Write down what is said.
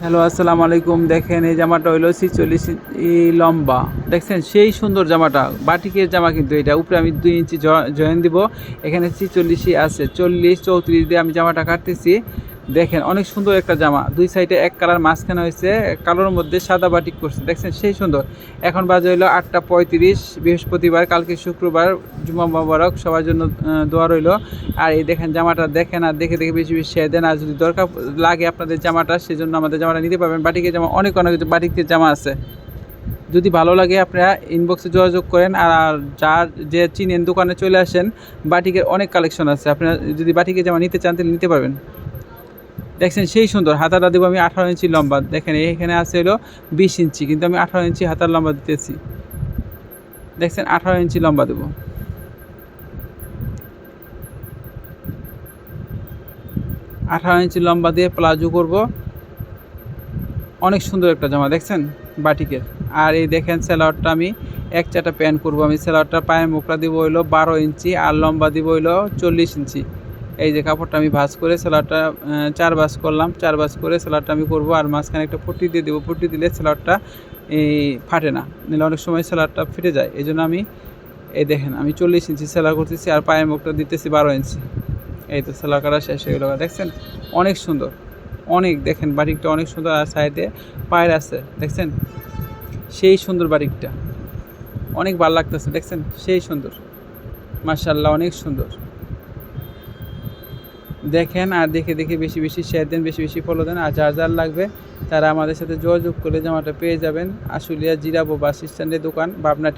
Hello, আসসালামু আলাইকুম। দেখেন এই জামাটা হইলো ৪৬ লম্বা। দেখছেন সেই সুন্দর জামাটা, বাটিকের জামা কিন্তু এটা। উপরে আমি ২ ইঞ্চি জয়েন দিব। এখানে ৪৬ আছে, ৪০ ৩৪ দিয়ে আমি জামাটা কাটতেছি। দেখেন অনেক সুন্দর একটা জামা, দুই সাইডে এক কালার, মাঝখানে হয়েছে কালোর মধ্যে সাদা বাটিক করছে। দেখছেন সেই সুন্দর। এখন বাজে হইলো ৮টা ৩৫, বৃহস্পতিবার, কালকে শুক্রবার, জুমা মোবারক, সবার জন্য দোয়া রইল। আর এই দেখেন জামাটা, দেখেন আর দেখে দেখে বেশি বেশি শেয়ার দেন। আর যদি দরকার লাগে আপনাদের জামাটা, সেজন্য আমাদের জামাটা নিতে পারবেন। বাটিকের জামা অনেক অনেক বাটিকের জামা আছে। যদি ভালো লাগে আপনারা ইনবক্সে যোগাযোগ করেন। আর যার যে চিনেন দোকানে চলে আসেন, বাটিকের অনেক কালেকশন আছে। আপনারা যদি বাটিকের জামা নিতে চান তাহলে নিতে পারবেন। দেখছেন সেই সুন্দর। হাতাটা দেবো আমি 18 ইঞ্চি লম্বা। দেখেন এখানে আছে হলো 20 ইঞ্চি, কিন্তু আমি 18 ইঞ্চি হাতার লম্বা দিতেছি। দেখছেন 18 ইঞ্চি লম্বা দেবো। 18 ইঞ্চি লম্বা দিয়ে প্লাজো করব। অনেক সুন্দর একটা জামা, দেখছেন বাটিকের। আর এই দেখেন সেলাওয়ারটা আমি এক চাটা প্যান্ট করব। আমি সেলাওয়ারটা পায়ের মুখটা দিব হইলো 12 ইঞ্চি, আর লম্বা দিব হইলো 40 ইঞ্চি। এই যে কাপড়টা আমি ভাঁজ করে সেলাওয়ারটা 4 ভাঁজ করলাম। 4 ভাঁজ করে সেলাওয়ারটা আমি করব। আর মাঝখানে একটা পট্টি দিয়ে দেবো। পট্টি দিলে সেলাওয়ারটা ফাটে না, নিলে অনেক সময় সেলাওয়ারটা ফেটে যায়। এই জন্য আমি এই দেখেন আমি 40 ইঞ্চি সেলার করতেছি, আর পায়ের মুখটা দিতেছি 12 ইঞ্চি। এই তো সেলাই করা শেষ হয়ে গেল। দেখছেন অনেক সুন্দর, অনেক। দেখেন বাটিকটা অনেক সুন্দর। আর সাইডে পায়ের আছে, দেখছেন সেই সুন্দর বাটিকটা, অনেক ভালো লাগতেছে। দেখছেন সেই সুন্দর, মাশাআল্লাহ, অনেক সুন্দর। দেখেন আর দেখে দেখে বেশি বেশি শেয়ার দেন, বেশি বেশি ফলো দেন। আর যার যার লাগবে তারা আমাদের সাথে যোগাযোগ করে জামাটা পেয়ে যাবেন। আশুলিয়া জিরাবো বাস স্ট্যান্ডের দোকান, পাবনা।